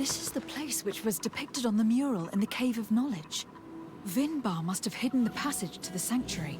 This is the place which was depicted on the mural in the Cave of Knowledge. Vinbar must have hidden the passage to the sanctuary.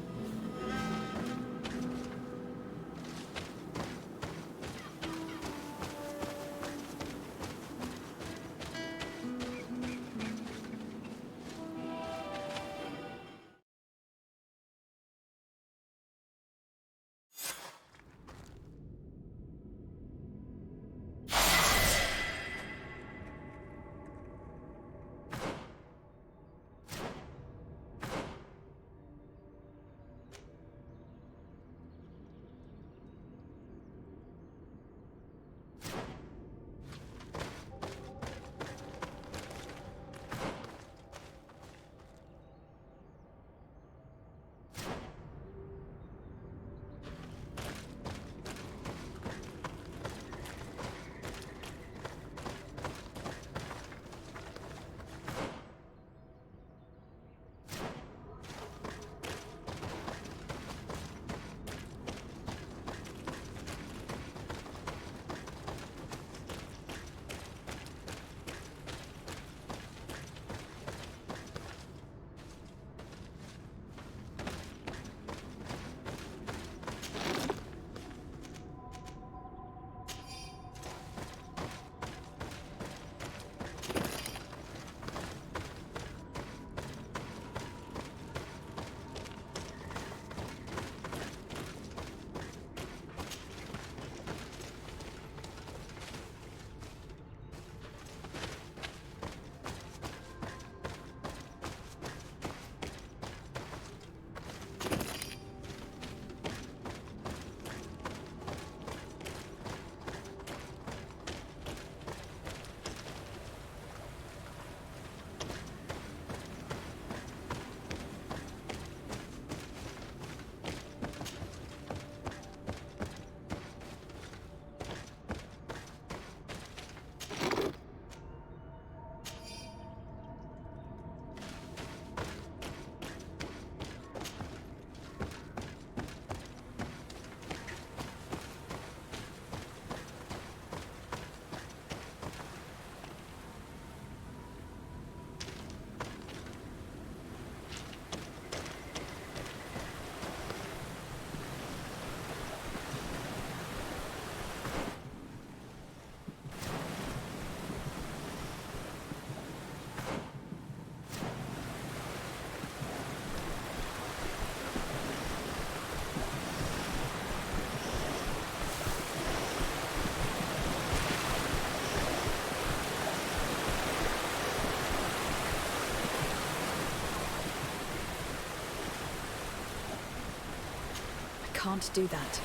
Can't do that.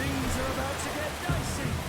Things are about to get dicey.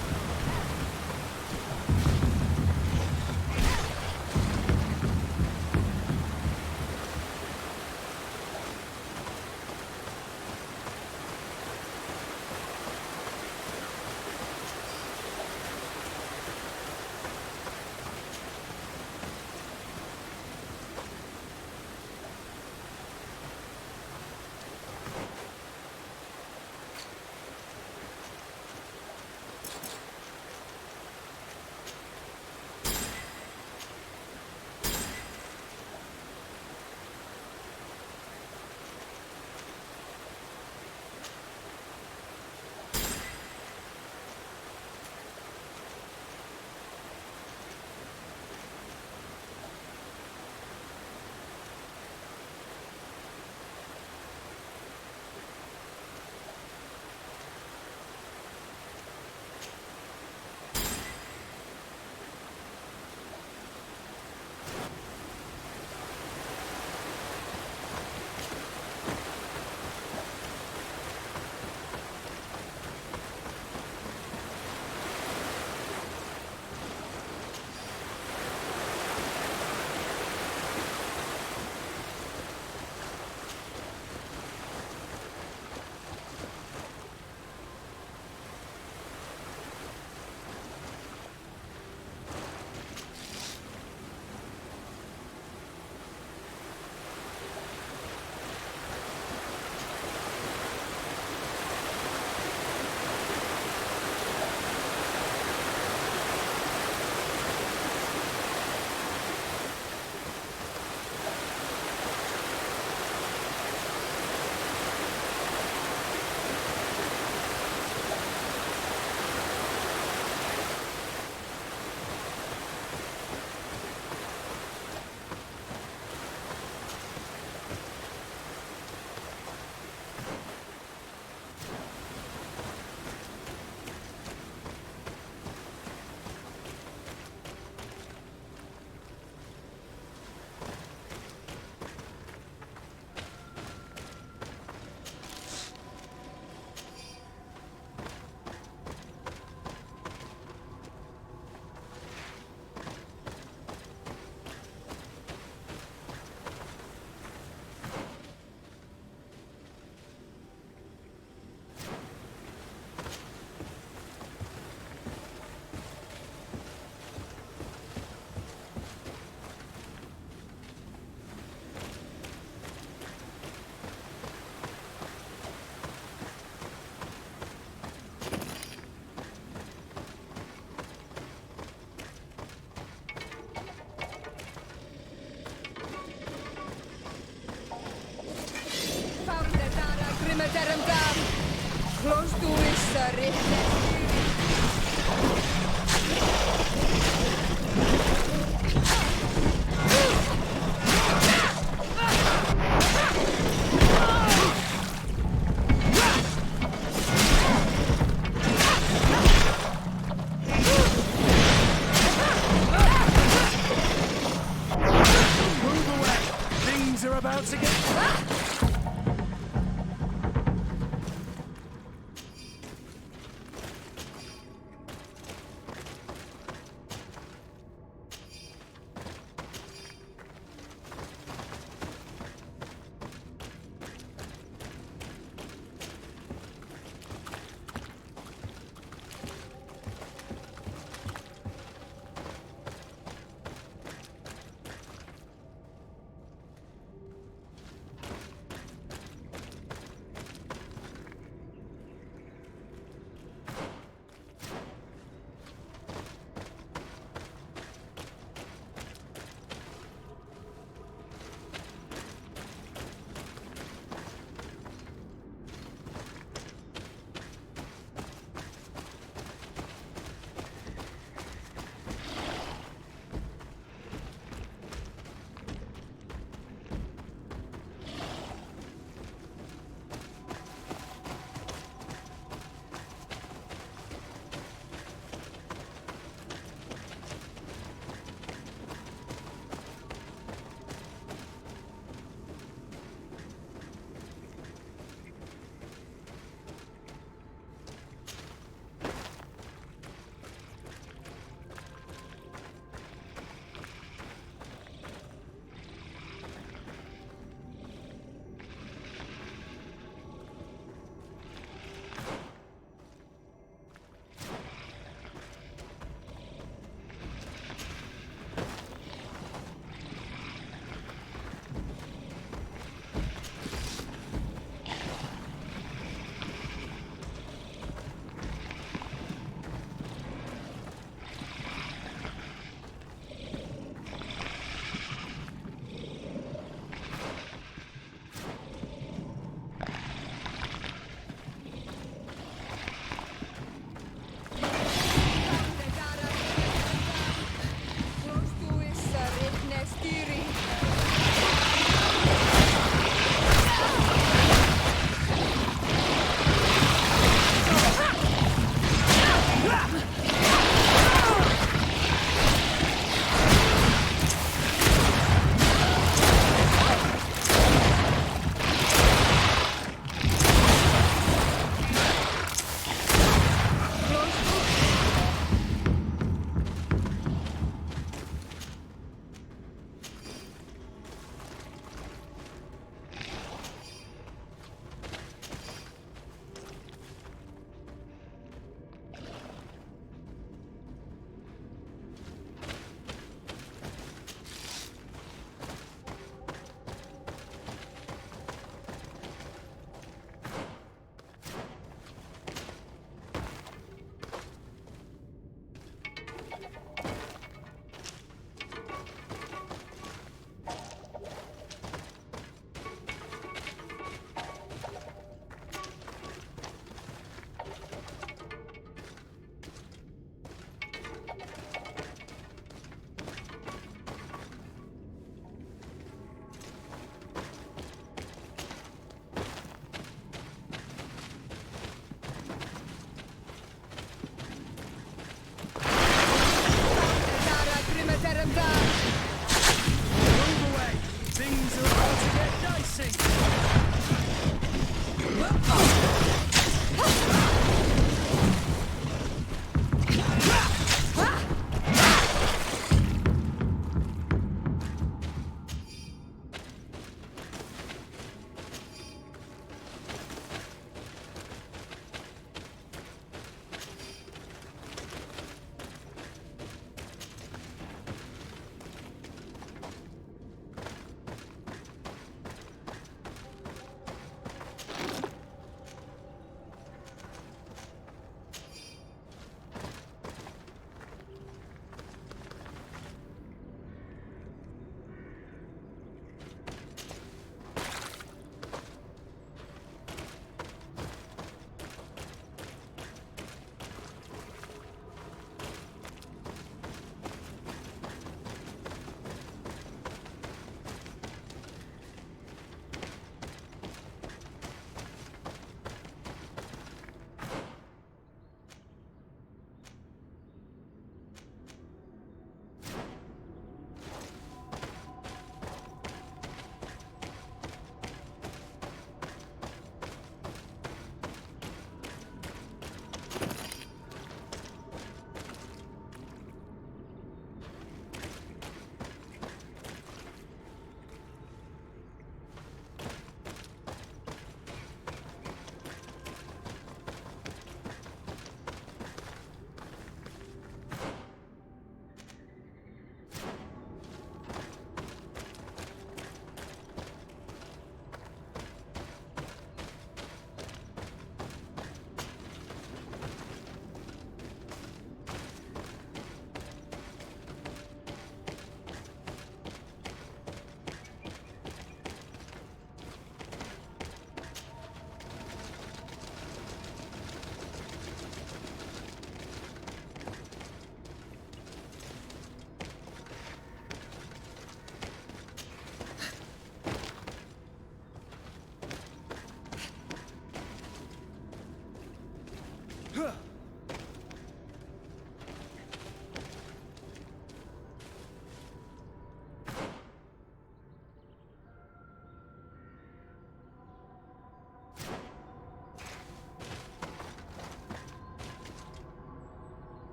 About to get...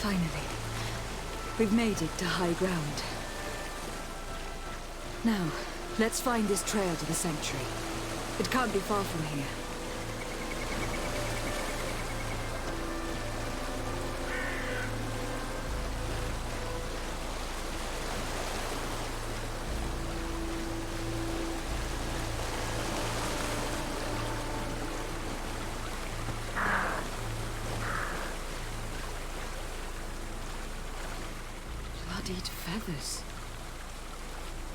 Finally. We've made it to high ground. Now, let's find this trail to the sanctuary. It can't be far from here. Bloodied feathers.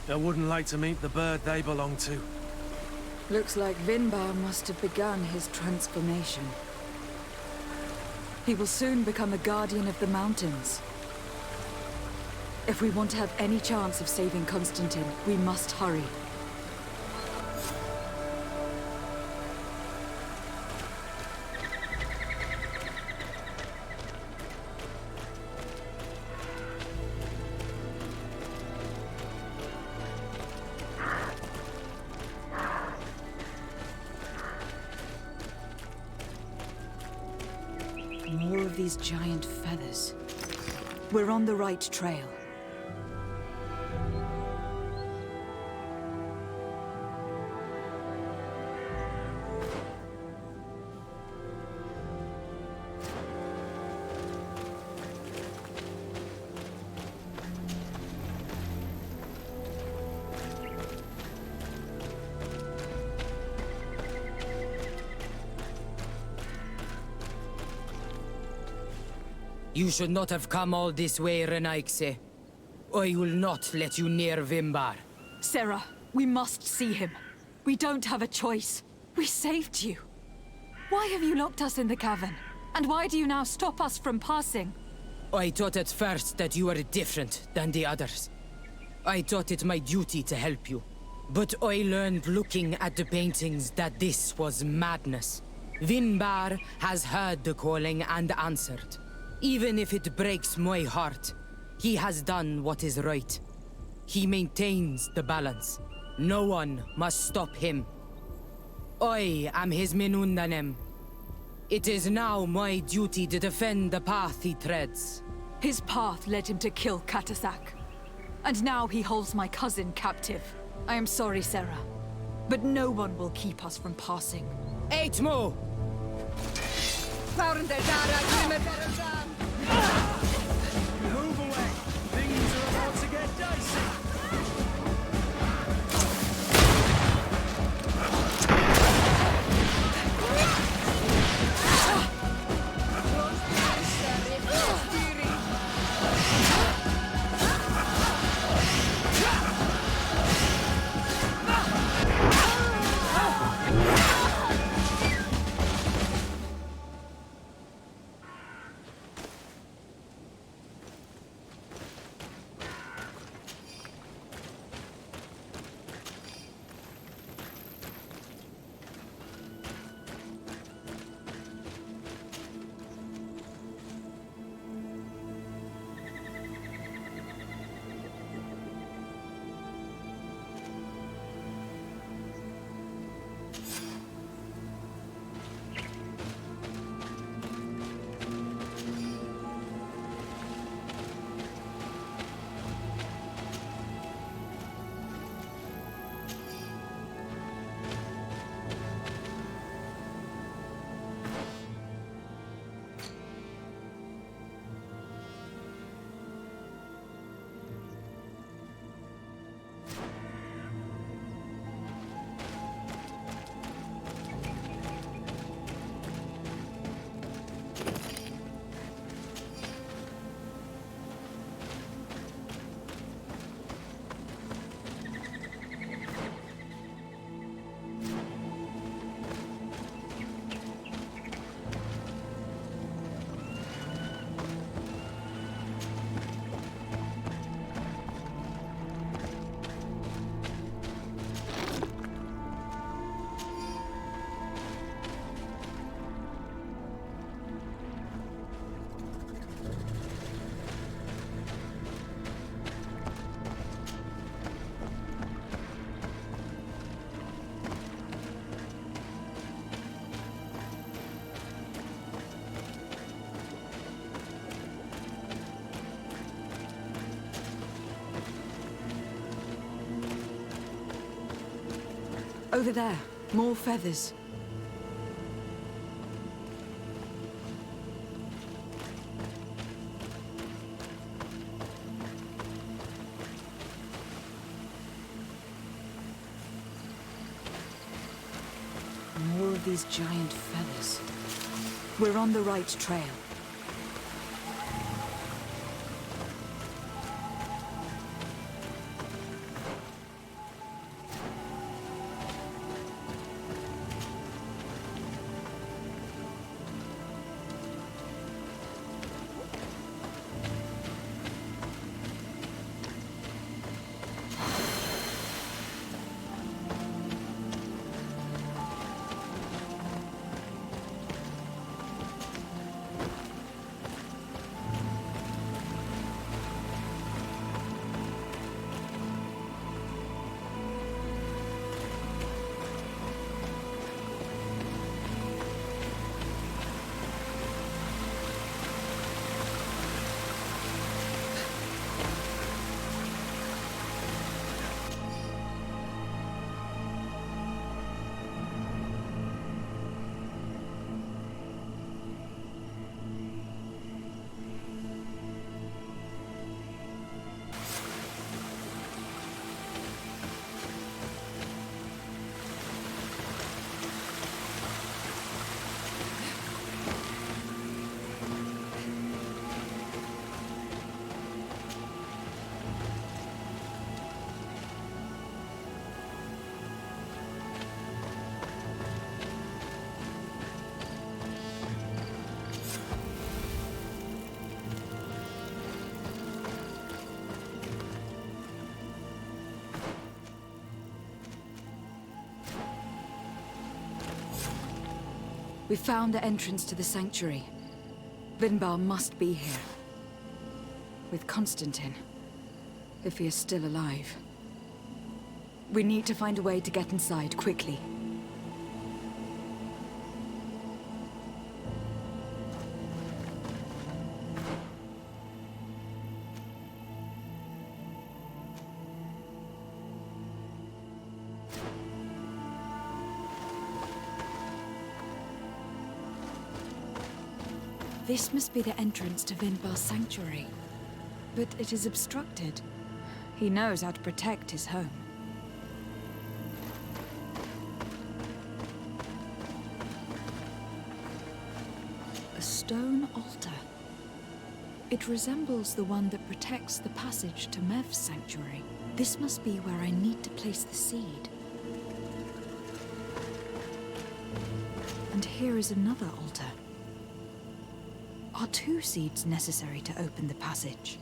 I wouldn't like to meet the bird they belong to. Looks like Vinbar must have begun his transformation. He will soon become a guardian of the mountains. If we want to have any chance of saving Constantine, we must hurry. More of these giant feathers. We're on the right trail. You should not have come all this way, Renaigse. I will not let you near Vimbar. Sarah, we must see him. We don't have a choice. We saved you. Why have you locked us in the cavern? And why do you now stop us from passing? I thought at first that you were different than the others. I thought it my duty to help you. But I learned looking at the paintings that this was madness. Vinbar has heard the calling and answered. Even if it breaks my heart, he has done what is right. He maintains the balance. No one must stop him. I am his Menundanem. It is now my duty to defend the path he treads. His path led him to kill Katasak. And now he holds my cousin captive. I am sorry, Sarah. But no one will keep us from passing. Eitmo! Move away! Things are about to get dicey! Over there, more feathers. More of these giant feathers. We're on the right trail. We found the entrance to the sanctuary. Vinbar must be here. With Constantine. If he is still alive. We need to find a way to get inside, quickly. This must be the entrance to Vinbar's sanctuary. But it is obstructed. He knows how to protect his home. A stone altar. It resembles the one that protects the passage to Mev's sanctuary. This must be where I need to place the seed. And here is another altar. Are 2 seeds necessary to open the passage?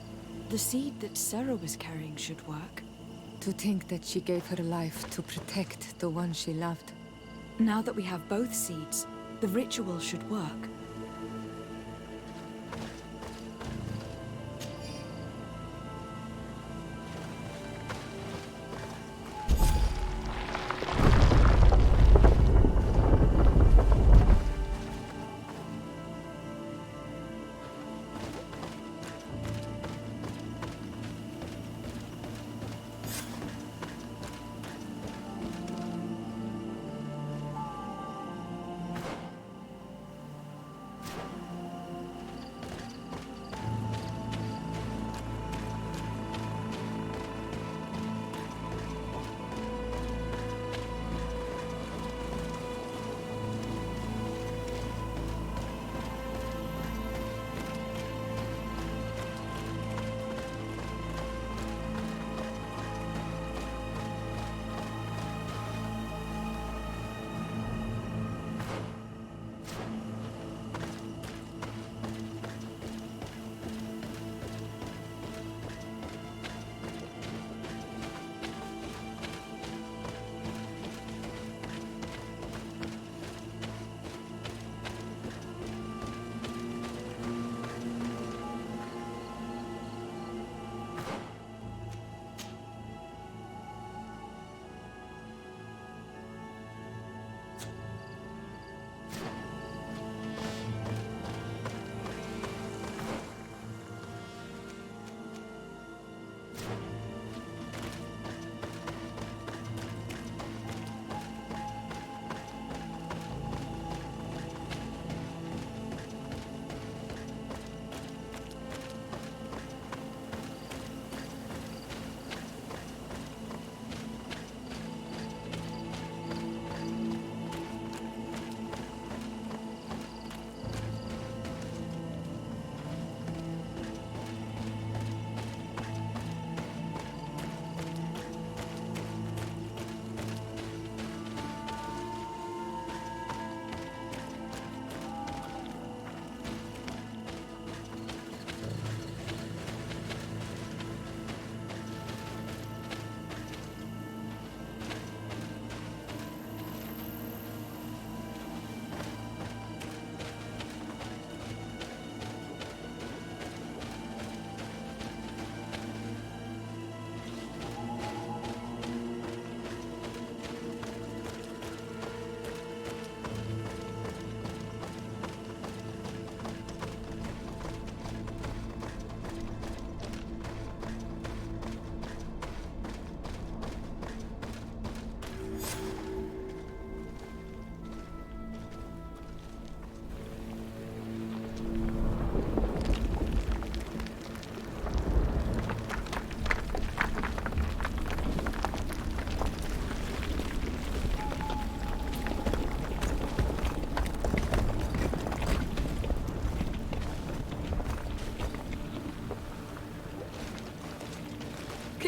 The seed that Sarah was carrying should work. To think that she gave her life to protect the one she loved. Now that we have both seeds, the ritual should work.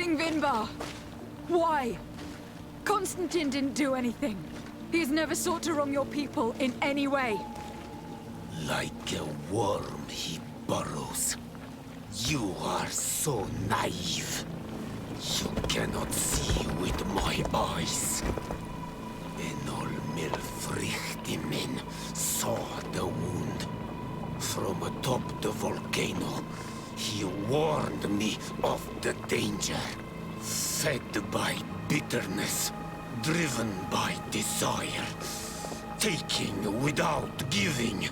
King Vinbar! Why? Constantine didn't do anything. He has never sought to wrong your people in any way. Like a worm he burrows. You are so naive. You cannot see with my eyes. Enol Milfrichtimin saw the wound. From atop the volcano, he warned me of the danger. Fed by bitterness, driven by desire, taking without giving,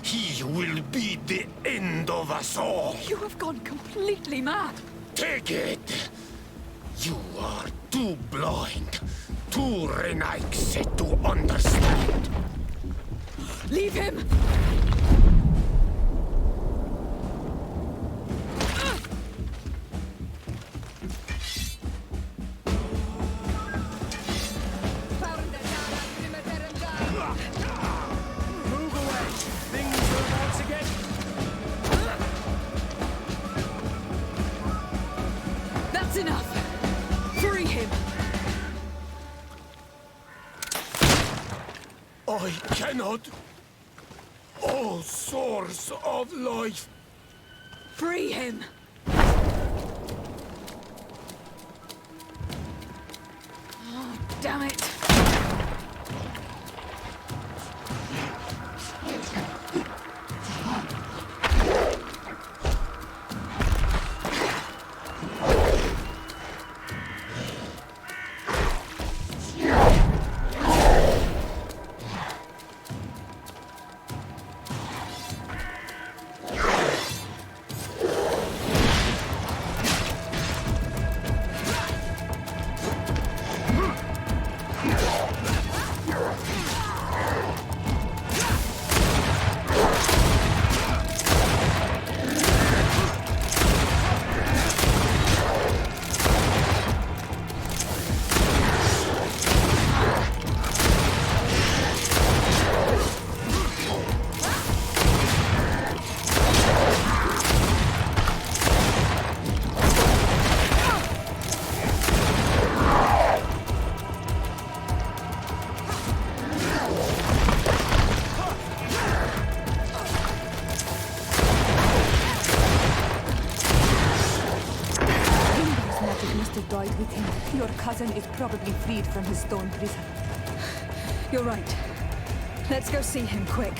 he will be the end of us all. You have gone completely mad. Take it! You are too blind, too renaikse to understand. Leave him! Move away! Things are about to get... That's enough! Free him! I cannot. O source of life! Free him! Oh, damn it! Died with him. Your cousin is probably freed from his stone prison. You're right. Let's go see him, quick.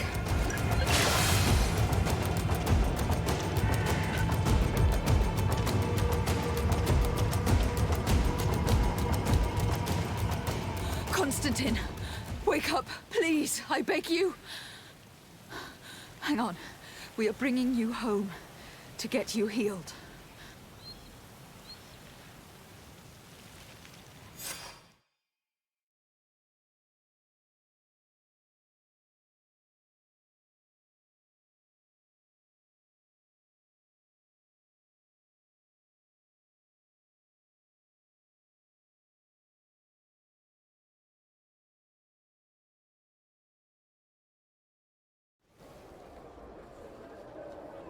Constantine! Wake up, please, I beg you! Hang on. We are bringing you home to get you healed.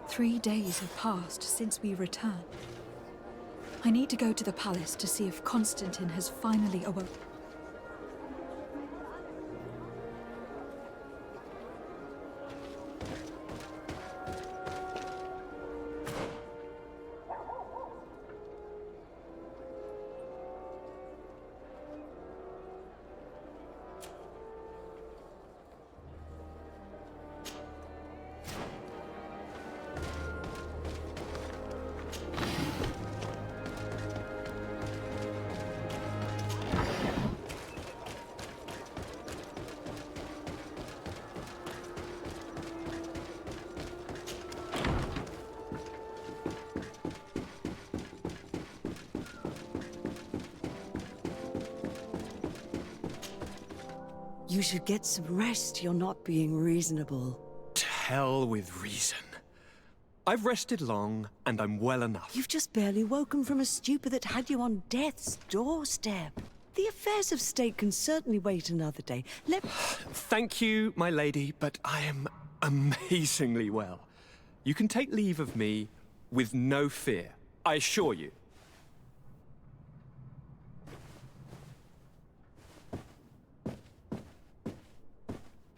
"3 days have passed since we returned. I need to go to the palace to see if Constantine has finally awoken." You should get some rest. You're not being reasonable. To hell with reason. I've rested long, and I'm well enough. You've just barely woken from a stupor that had you on death's doorstep. The affairs of state can certainly wait another day. Thank you, my lady, but I am amazingly well. You can take leave of me with no fear, I assure you.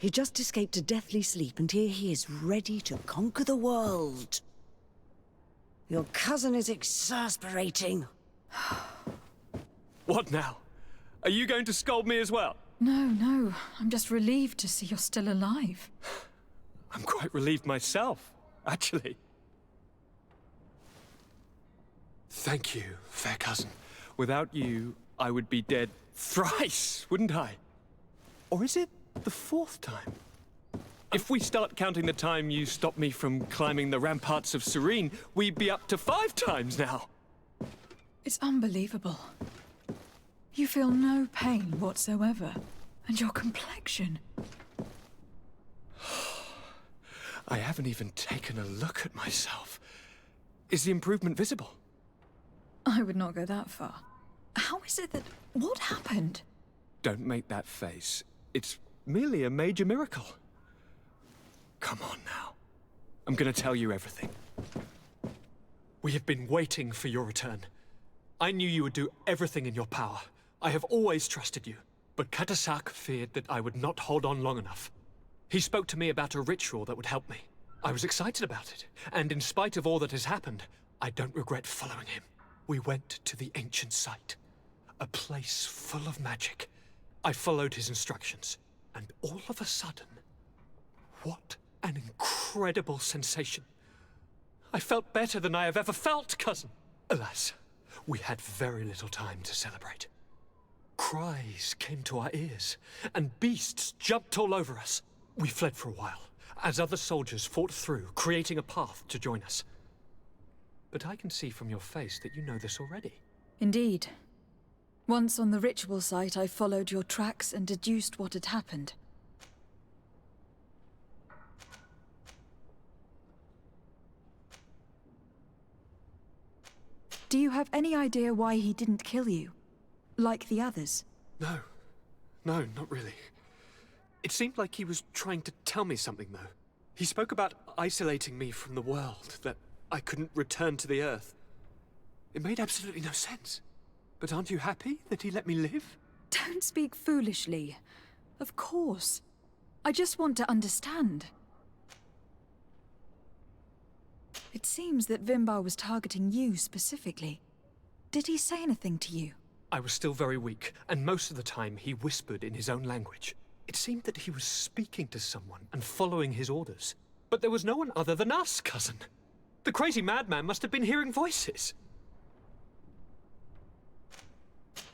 He just escaped a deathly sleep, and here he is ready to conquer the world. Your cousin is exasperating. What now? Are you going to scold me as well? No. I'm just relieved to see you're still alive. I'm quite relieved myself, actually. Thank you, fair cousin. Without you, I would be dead thrice, wouldn't I? Or is it the 4th time? If we start counting the time you stopped me from climbing the ramparts of Serene, we'd be up to 5 times now. It's unbelievable. You feel no pain whatsoever. And your complexion. I haven't even taken a look at myself. Is the improvement visible? I would not go that far. How is it that... What happened? Don't make that face. It's merely a major miracle. Come on now. I'm gonna tell you everything. We have been waiting for your return. I knew you would do everything in your power. I have always trusted you. But Katasak feared that I would not hold on long enough. He spoke to me about a ritual that would help me. I was excited about it, and in spite of all that has happened, I don't regret following him. We went to the ancient site, a place full of magic. I followed his instructions, and all of a sudden, what an incredible sensation. I felt better than I have ever felt, cousin. Alas, we had very little time to celebrate. Cries came to our ears, and beasts jumped all over us. We fled for a while, as other soldiers fought through, creating a path to join us. But I can see from your face that you know this already. Indeed. Once on the ritual site, I followed your tracks and deduced what had happened. Do you have any idea why he didn't kill you? Like the others? No, not really. It seemed like he was trying to tell me something, though. He spoke about isolating me from the world, that I couldn't return to the Earth. It made absolutely no sense. But aren't you happy that he let me live? Don't speak foolishly. Of course. I just want to understand. It seems that Vimbar was targeting you specifically. Did he say anything to you? I was still very weak, and most of the time he whispered in his own language. It seemed that he was speaking to someone and following his orders. But there was no one other than us, cousin. The crazy madman must have been hearing voices.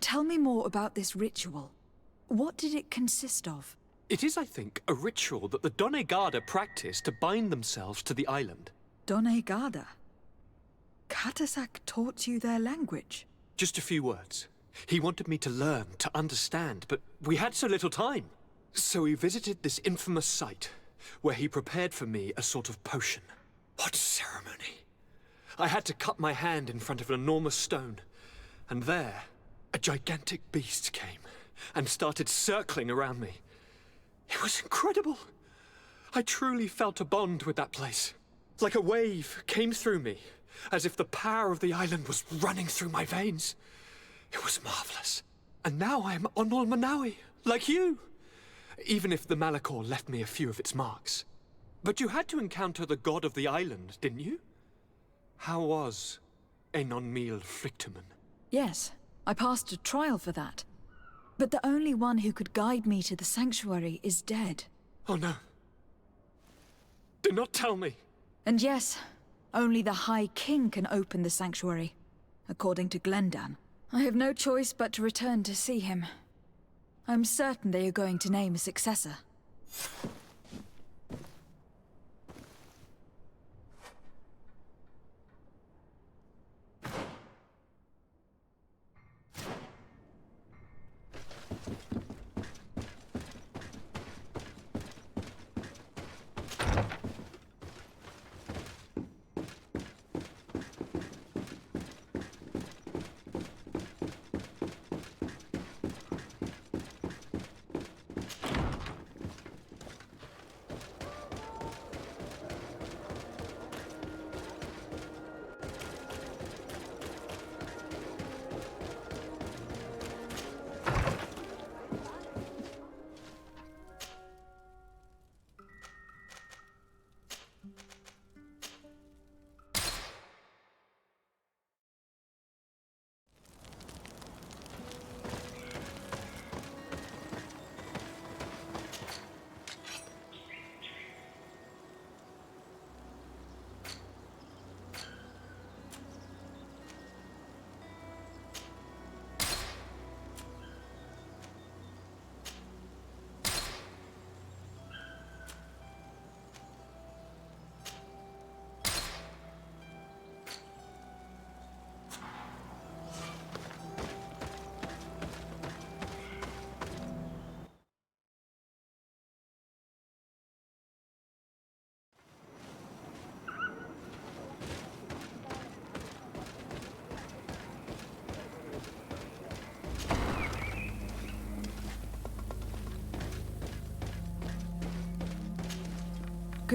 Tell me more about this ritual. What did it consist of? It is, I think, a ritual that the Donegada practice to bind themselves to the island. Donegada? Katasak taught you their language? Just a few words. He wanted me to learn, to understand, but we had so little time. So we visited this infamous site, where he prepared for me a sort of potion. What ceremony! I had to cut my hand in front of an enormous stone, and there, a gigantic beast came, and started circling around me. It was incredible! I truly felt a bond with that place. Like a wave came through me, as if the power of the island was running through my veins. It was marvelous. And now I am Onol Manawi, like you. Even if the Malachor left me a few of its marks. But you had to encounter the god of the island, didn't you? How was Enon Mil Frictumen? Yes, I passed a trial for that. But the only one who could guide me to the sanctuary is dead. Oh no. Do not tell me. And yes, only the High King can open the sanctuary, according to Glendan. I have no choice but to return to see him. I'm certain they are going to name a successor.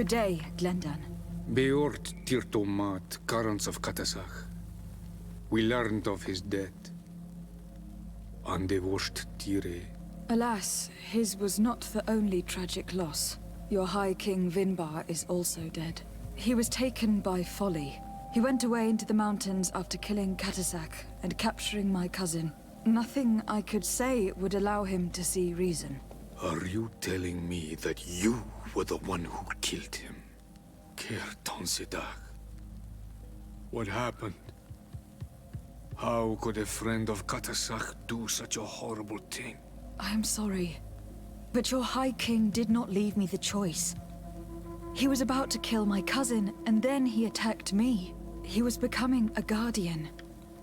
Good day, Glendan. Beort Tirtomat, currents of Katasach. We learned of his death. And they washed Tire. Alas, his was not the only tragic loss. Your High King Vinbar is also dead. He was taken by folly. He went away into the mountains after killing Katasak and capturing my cousin. Nothing I could say would allow him to see reason. Are you telling me that you were the one who killed him? Kerton Sidak. What happened? How could a friend of Katasak do such a horrible thing? I am sorry, but your High King did not leave me the choice. He was about to kill my cousin, and then he attacked me. He was becoming a guardian,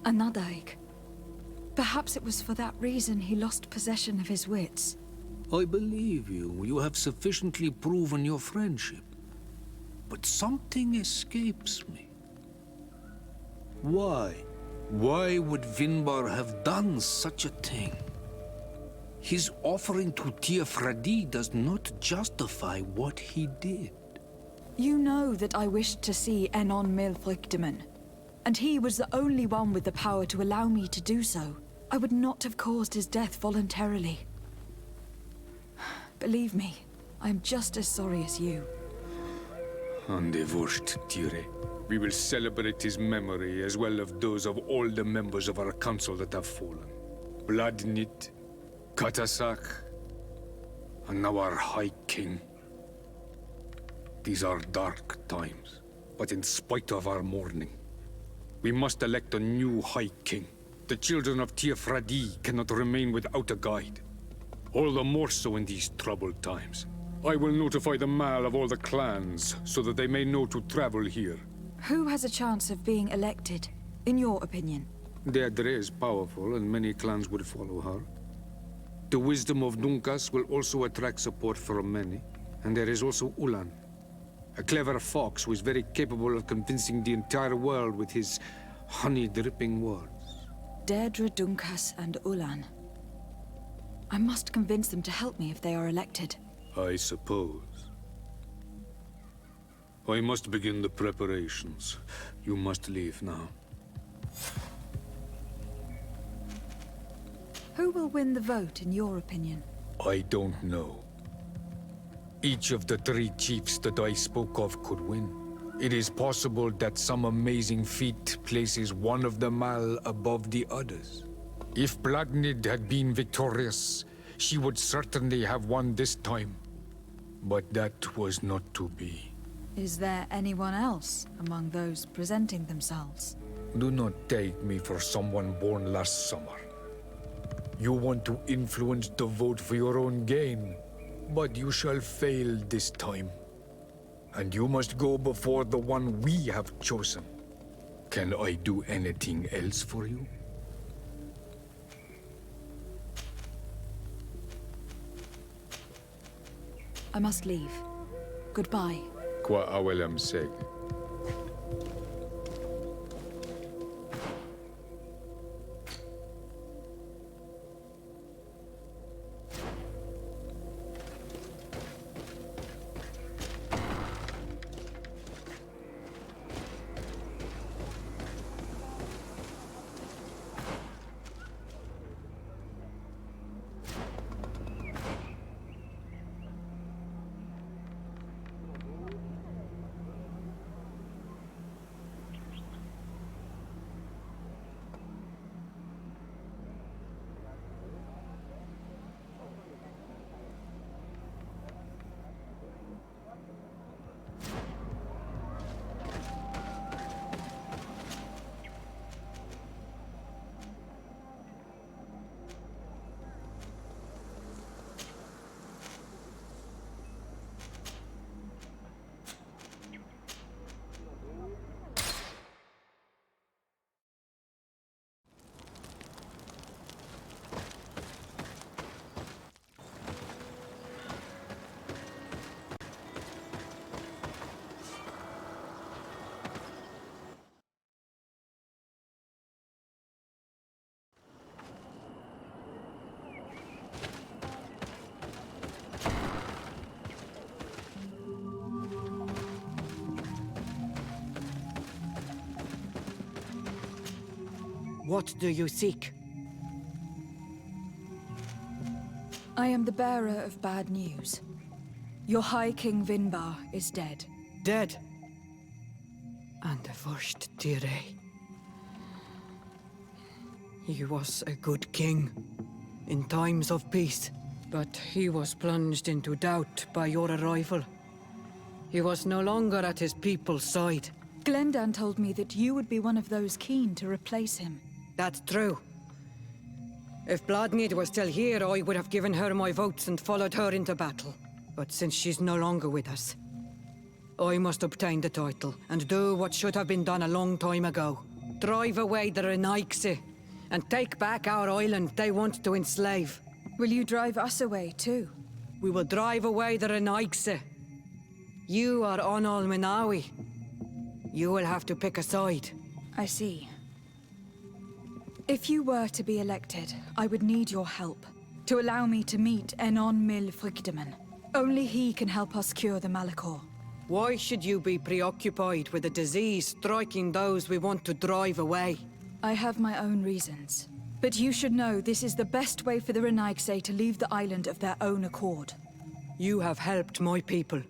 a Nadaig. Perhaps it was for that reason he lost possession of his wits. I believe you. You have sufficiently proven your friendship. But something escapes me. Why? Why would Vinbar have done such a thing? His offering to Tiafradi does not justify what he did. You know that I wished to see Enon Milfrictiman, and he was the only one with the power to allow me to do so. I would not have caused his death voluntarily. Believe me, I am just as sorry as you. And they washed Tire. We will celebrate his memory as well as those of all the members of our council that have fallen. Vladnit, Katasak, and now our High King. These are dark times, but in spite of our mourning, we must elect a new High King. The children of Tiafradi cannot remain without a guide. All the more so in these troubled times. I will notify the Mal of all the clans, so that they may know to travel here. Who has a chance of being elected, in your opinion? Deirdre is powerful, and many clans would follow her. The wisdom of Dunkas will also attract support from many. And there is also Ulan, a clever fox who is very capable of convincing the entire world with his honey-dripping words. Deirdre, Dunkas, and Ulan. I must convince them to help me if they are elected. I suppose. I must begin the preparations. You must leave now. Who will win the vote, in your opinion? I don't know. Each of the three chiefs that I spoke of could win. It is possible that some amazing feat places one of the Mal above the others. If Bladnid had been victorious, she would certainly have won this time. But that was not to be. Is there anyone else among those presenting themselves? Do not take me for someone born last summer. You want to influence the vote for your own gain, but you shall fail this time. And you must go before the one we have chosen. Can I do anything else for you? I must leave. Goodbye. Qua awelam seg. What do you seek? I am the bearer of bad news. Your High King Vinbar is dead. Dead. And the first Tire. He was a good king in times of peace, but he was plunged into doubt by your arrival. He was no longer at his people's side. Glendan told me that you would be one of those keen to replace him. That's true. If Bloodnid was still here, I would have given her my votes and followed her into battle. But since she's no longer with us, I must obtain the title and do what should have been done a long time ago. Drive away the Renaigse and take back our island they want to enslave. Will you drive us away too? We will drive away the Renaigse. You are Onal Minawi. You will have to pick a side. I see. If you were to be elected, I would need your help to allow me to meet Enon Mil Frichteman. Only he can help us cure the Malachor. Why should you be preoccupied with a disease striking those we want to drive away? I have my own reasons. But you should know this is the best way for the Renaigse to leave the island of their own accord. You have helped my people.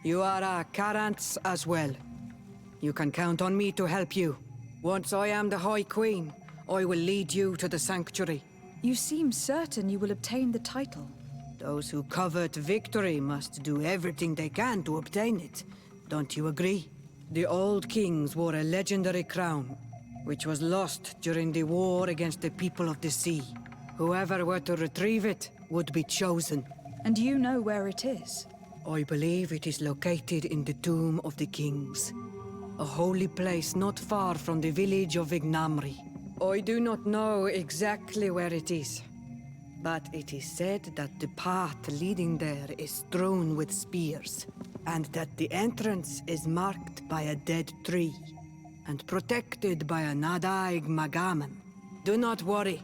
You are our Karants as well. You can count on me to help you. Once I am the High Queen, I will lead you to the Sanctuary. You seem certain you will obtain the title. Those who covet victory must do everything they can to obtain it. Don't you agree? The old kings wore a legendary crown, which was lost during the war against the people of the sea. Whoever were to retrieve it would be chosen. And you know where it is? I believe it is located in the Tomb of the Kings, a holy place not far from the village of Ignamri. I do not know exactly where it is, but it is said that the path leading there is strewn with spears, and that the entrance is marked by a dead tree, and protected by a Nadaig Magaman. Do not worry.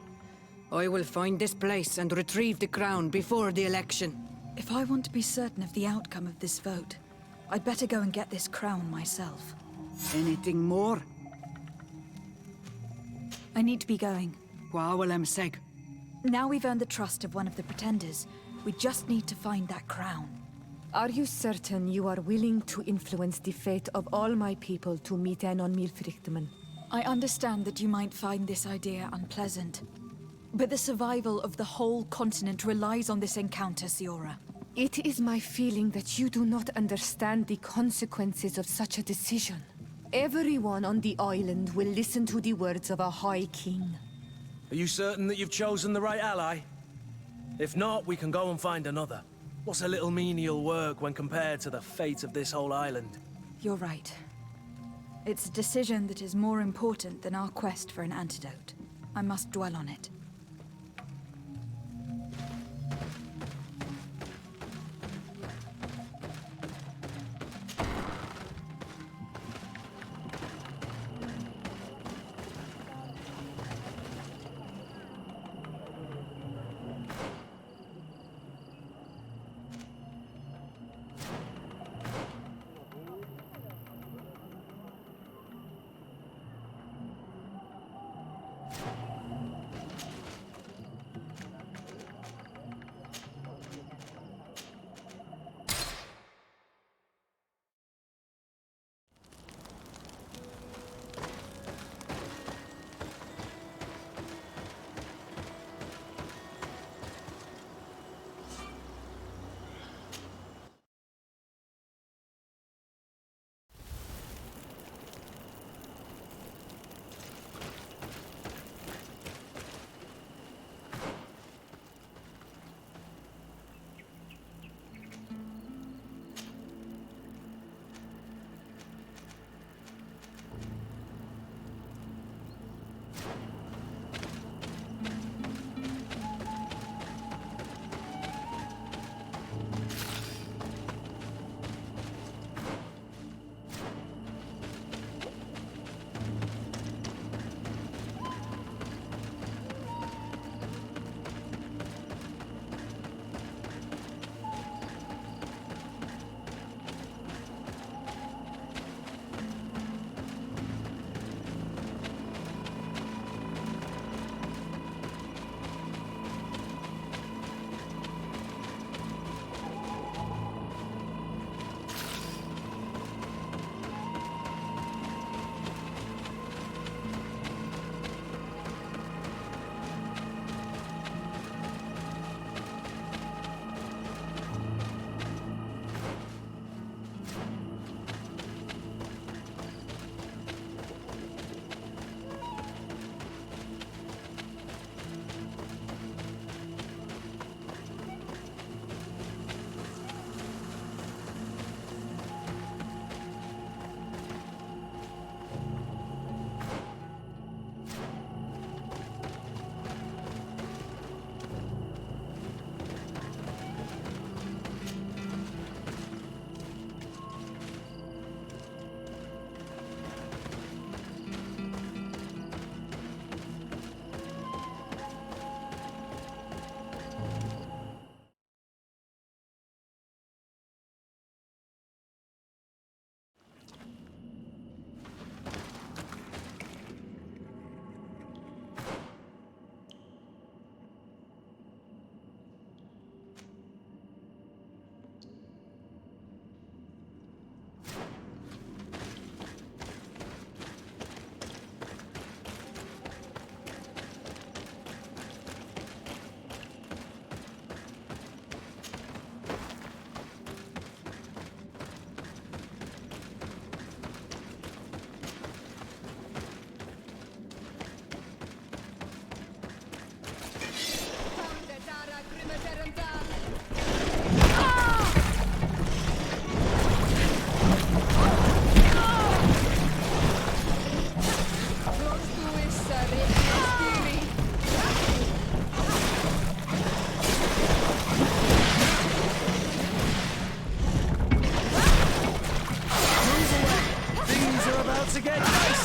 I will find this place and retrieve the crown before the election. If I want to be certain of the outcome of this vote, I'd better go and get this crown myself. Anything more? I need to be going. Quawalem seg. Now we've earned the trust of one of the pretenders. We just need to find that crown. Are you certain you are willing to influence the fate of all my people to meet Enon Milfrichtman? I understand that you might find this idea unpleasant, but the survival of the whole continent relies on this encounter, Siora. It is my feeling that you do not understand the consequences of such a decision. Everyone on the island will listen to the words of a High King. Are you certain that you've chosen the right ally? If not, we can go and find another. What's a little menial work when compared to the fate of this whole island? You're right. It's a decision that is more important than our quest for an antidote. I must dwell on it.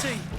mercy!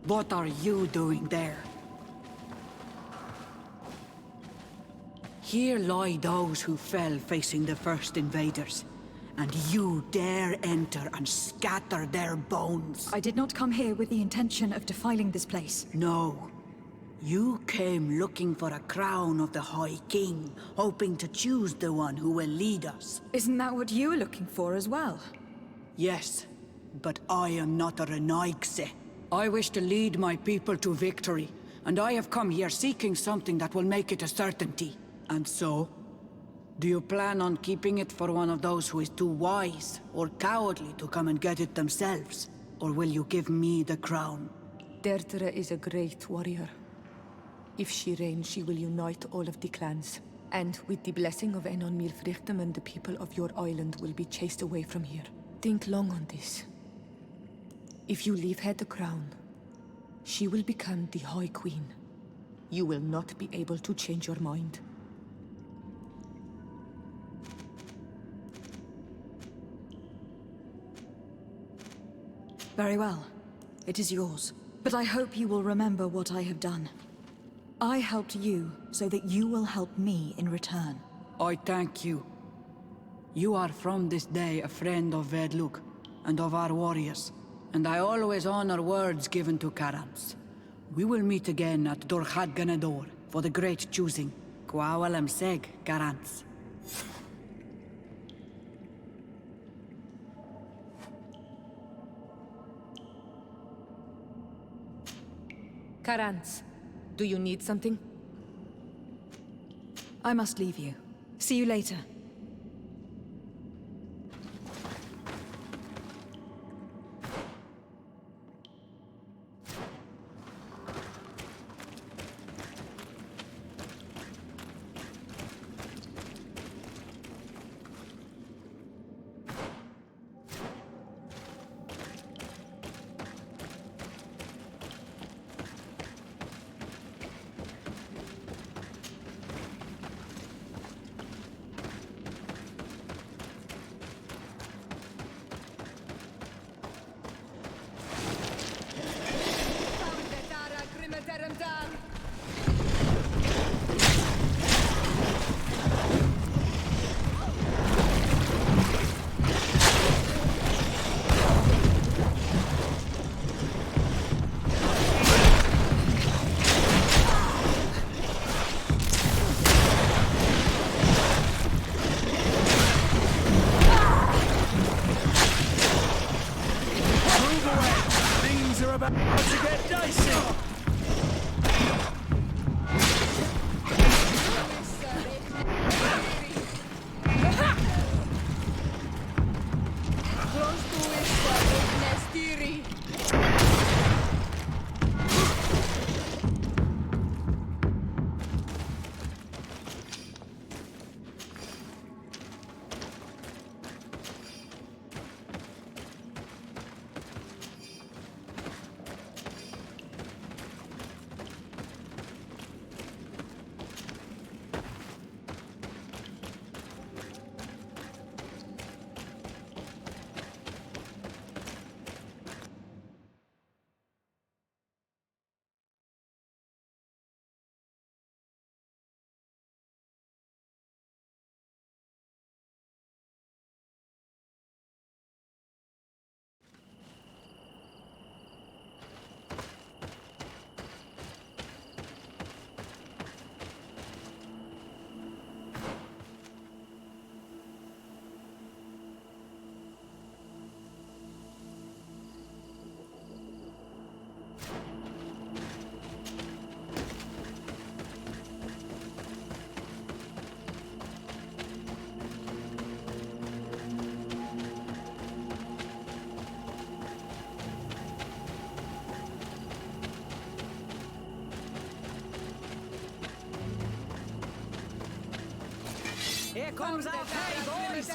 What are you doing there? Here lie those who fell facing the first invaders. And you dare enter and scatter their bones. I did not come here with the intention of defiling this place. No. You came looking for a crown of the High King, hoping to choose the one who will lead us. Isn't that what you were looking for as well? Yes, but I am not a Renaigse. I wish to lead my people to victory, and I have come here seeking something that will make it a certainty. And so? Do you plan on keeping it for one of those who is too wise or cowardly to come and get it themselves? Or will you give me the crown? Deirdre is a great warrior. If she reigns, she will unite all of the clans. And with the blessing of Enon Milfrichtem, the people of your island will be chased away from here. Think long on this. If you leave her the crown, she will become the High Queen. You will not be able to change your mind. Very well. It is yours. But I hope you will remember what I have done. I helped you so that you will help me in return. I thank you. You are from this day a friend of Vedluk and of our warriors. And I always honor words given to Karams. We will meet again at Dorchad Ganador for the great choosing. Kwawalam Seg, Karans. Karans, do you need something? I must leave you. See you later. comes our pay, boys!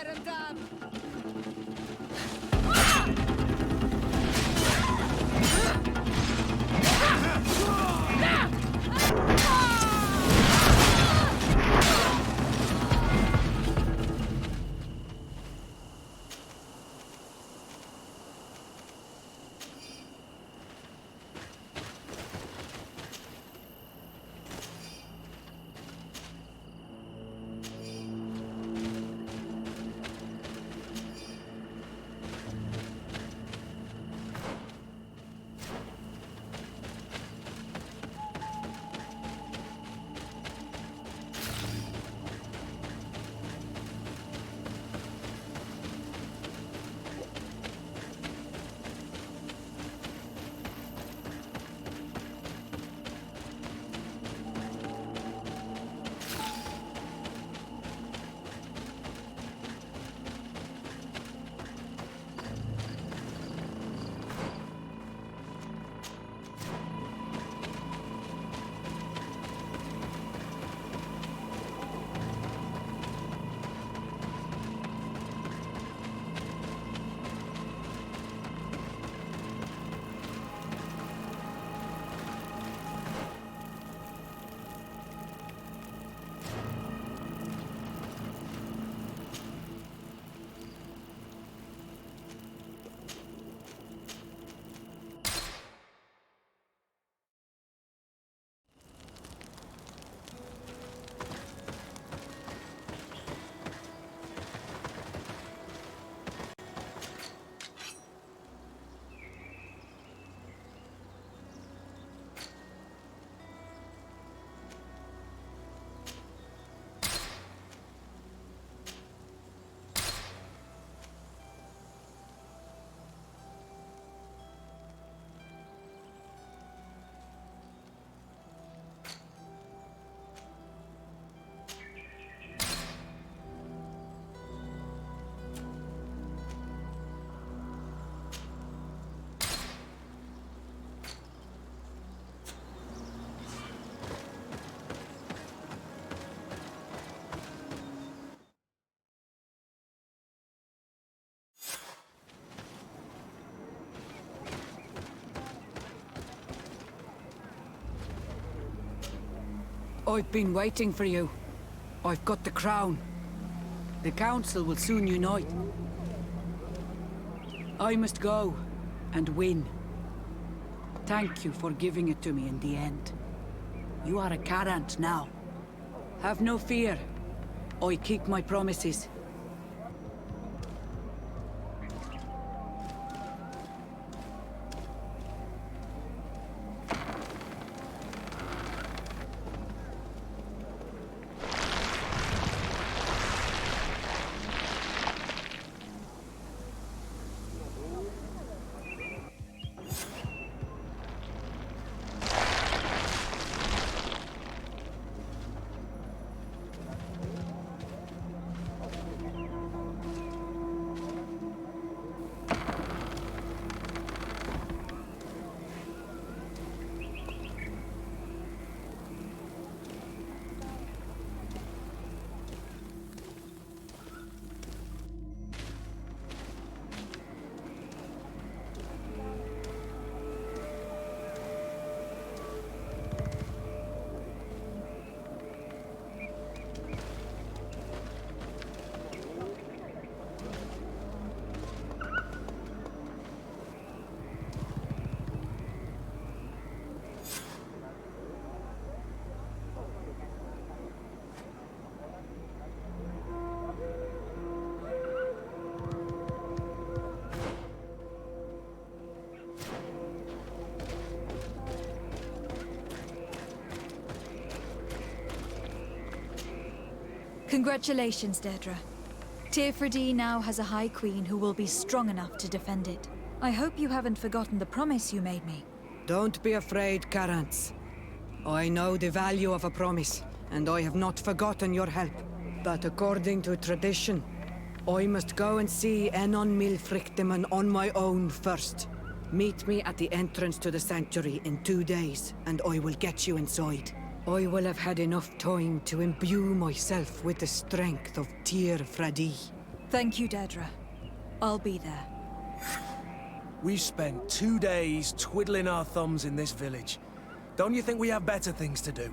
I've been waiting for you. I've got the crown. The council will soon unite. I must go and win. Thank you for giving it to me in the end. You are a Carant now. Have no fear. I keep my promises. Congratulations, Deirdre. Teirfridi now has a High Queen who will be strong enough to defend it. I hope you haven't forgotten the promise you made me. Don't be afraid, Carants. I know the value of a promise, and I have not forgotten your help. But according to tradition, I must go and see Enon Milfrichteman on my own first. Meet me at the entrance to the sanctuary in 2 days, and I will get you inside. I will have had enough time to imbue myself with the strength of Tyr Fradi. Thank you, Dedra. I'll be there. We've spent 2 days twiddling our thumbs in this village. Don't you think we have better things to do?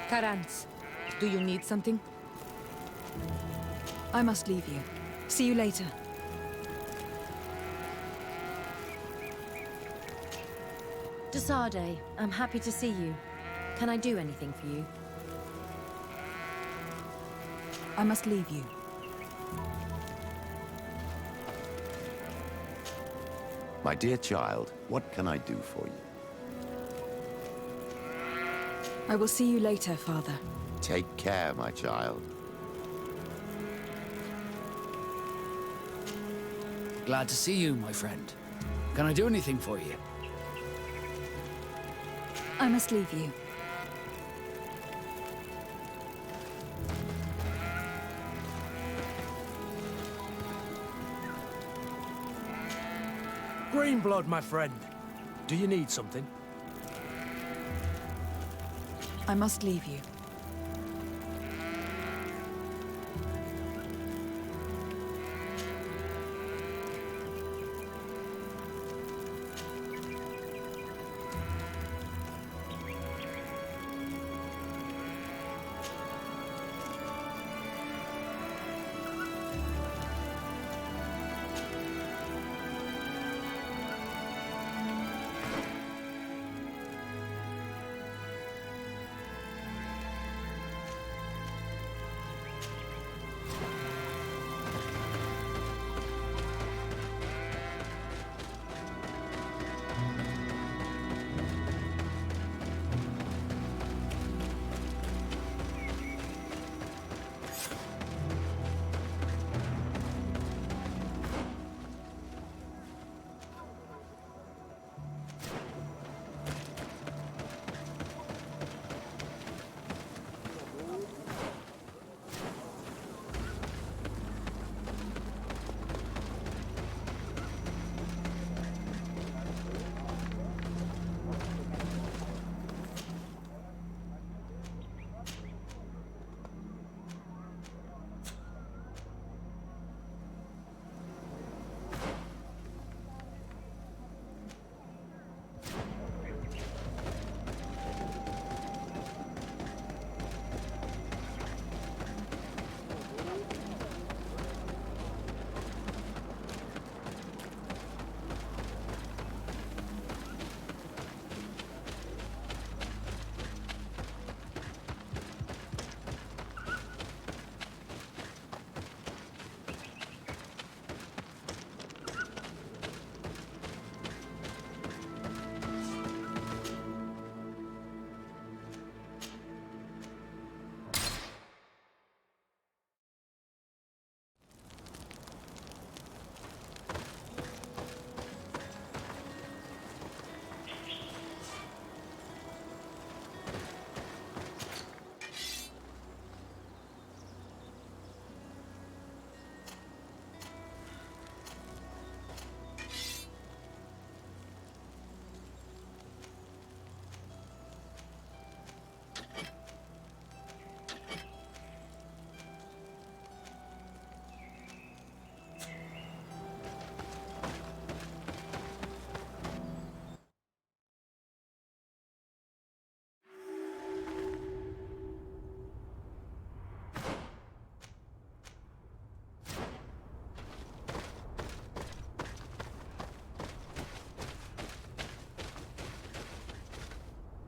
Karans, do you need something? I must leave you. See you later. Desade, I'm happy to see you. Can I do anything for you? I must leave you. My dear child, what can I do for you? I will see you later, Father. Take care, my child. Glad to see you, my friend. Can I do anything for you? I must leave you. Greenblood, my friend. Do you need something? I must leave you.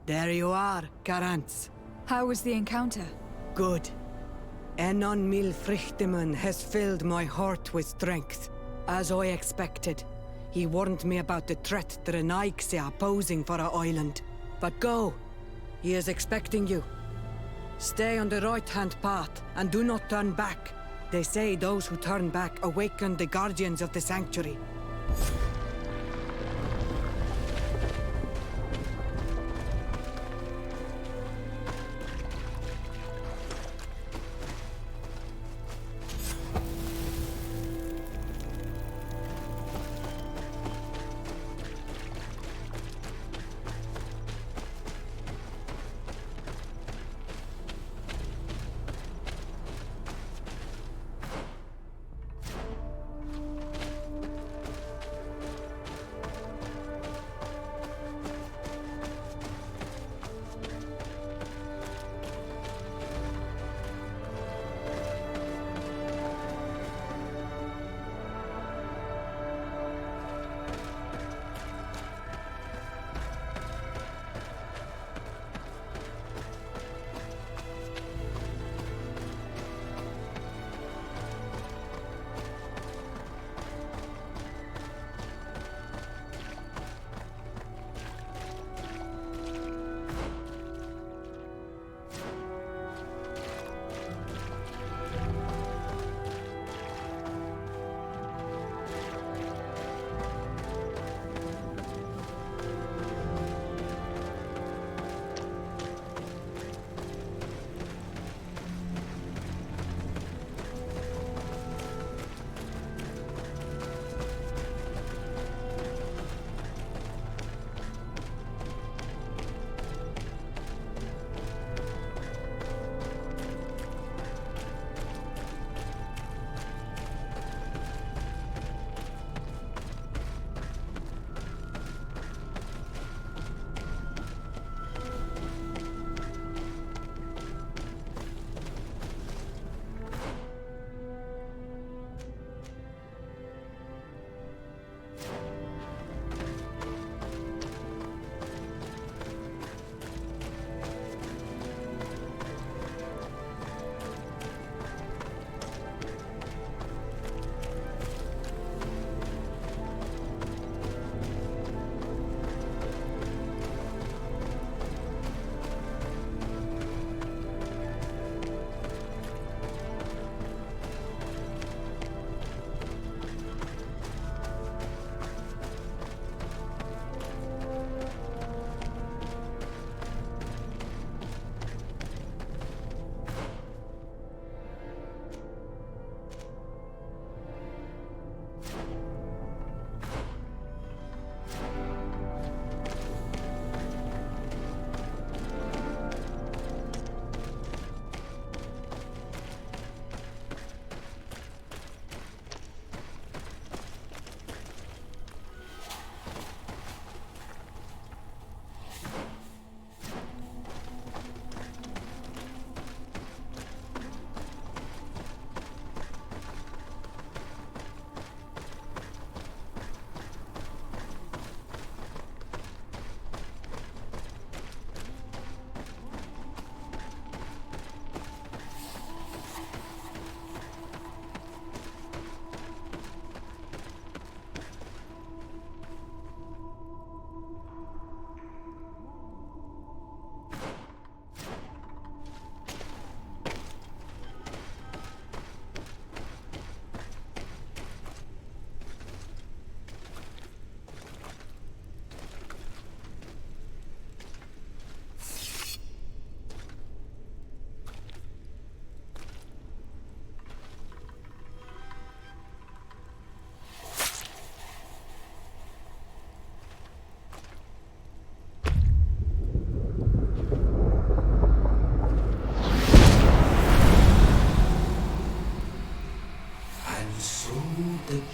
There you are, Karantz. How was the encounter? Good. Enon Mil Frichtemann has filled my heart with strength. As I expected, he warned me about the threat the Renaigse are posing for our island. But go. He is expecting you. Stay on the right-hand path and do not turn back. They say those who turn back awaken the guardians of the sanctuary.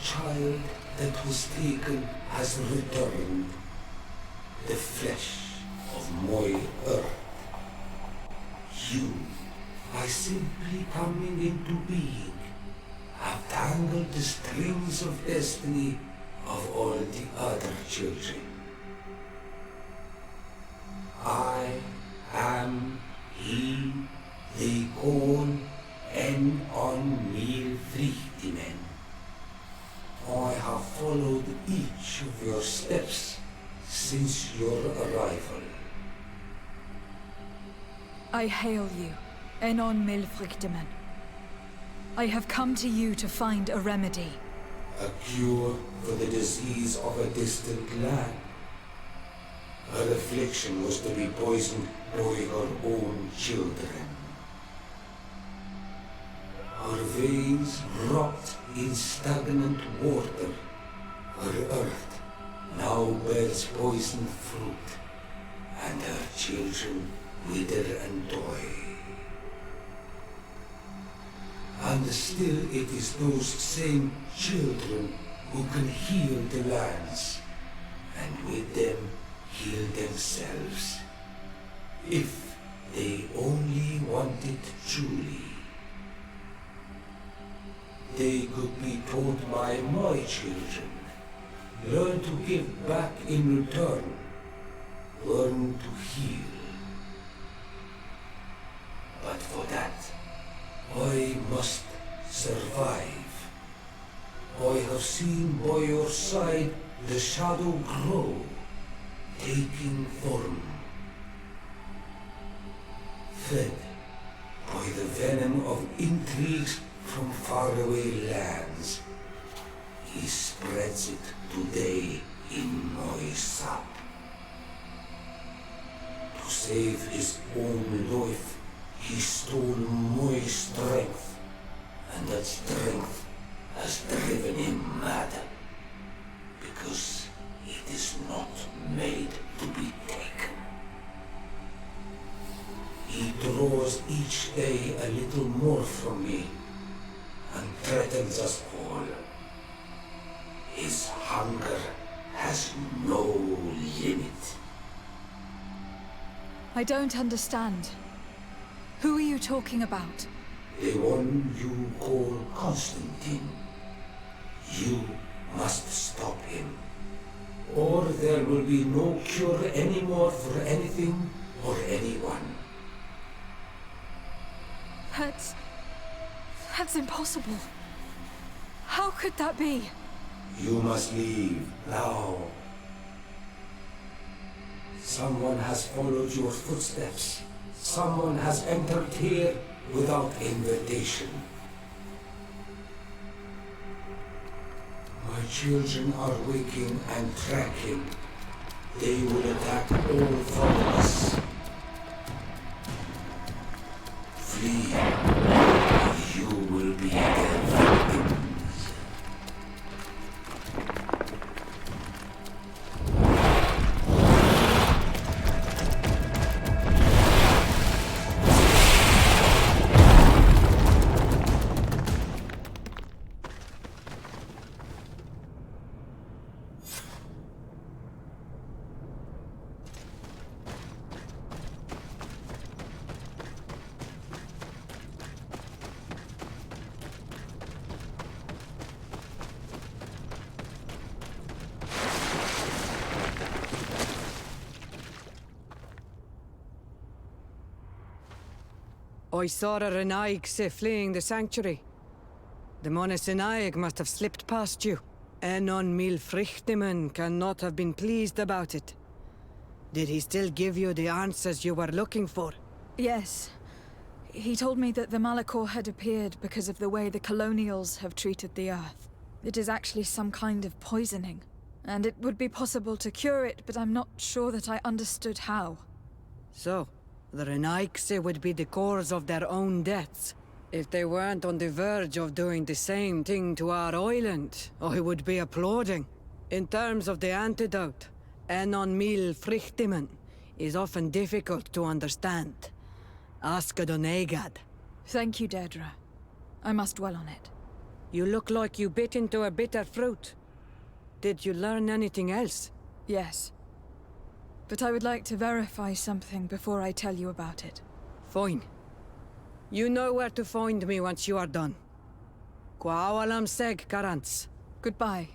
child that was taken has returned, the flesh of my earth. You, by simply coming into being, have tangled the strings of destiny of all the other children. I am he they call on me Vrichtimen. I have followed each of your steps since your arrival. I hail you, Enon Milfrichtemen. I have come to you to find a remedy. A cure for the disease of a distant land. Her affliction was to be poisoned by her own children. Her veins rot in stagnant water. Her earth now bears poisoned fruit, and her children wither and die. And still it is those same children who can heal the lands, and with them heal themselves, if they only want it truly. They could be taught by my children, learn to give back in return, learn to heal. But for that, I must survive. I have seen by your side the shadow grow, taking form. Fed by the venom of intrigues from faraway lands, he spreads it today in my sap. To save his own life, he stole my strength, and that strength has driven him mad, because it is not made to be taken. He draws each day a little more from me, and threatens us all. His hunger has no limit. I don't understand. Who are you talking about? The one you call Constantine. You must stop him, or there will be no cure anymore for anything or anyone. That's impossible. How could that be? You must leave now. Someone has followed your footsteps. Someone has entered here without invitation. My children are waking and tracking. They will attack all from us. Flee, or you will be their victims. I saw a Renaig fleeing the sanctuary. The Monesenaig must have slipped past you. Enon Milfrichtemen cannot have been pleased about it. Did he still give you the answers you were looking for? Yes. He told me that the Malachor had appeared because of the way the colonials have treated the Earth. It is actually some kind of poisoning, and it would be possible to cure it, but I'm not sure that I understood how. So, the Renaigse would be the cause of their own deaths. If they weren't on the verge of doing the same thing to our island, I would be applauding. In terms of the antidote, Enon Milfrichtemen is often difficult to understand. Ask Adonegad. Thank you, Deirdre. I must dwell on it. You look like you bit into a bitter fruit. Did you learn anything else? Yes. But I would like to verify something before I tell you about it. Fine. You know where to find me once you are done. Quawalam seg, Karants. Goodbye.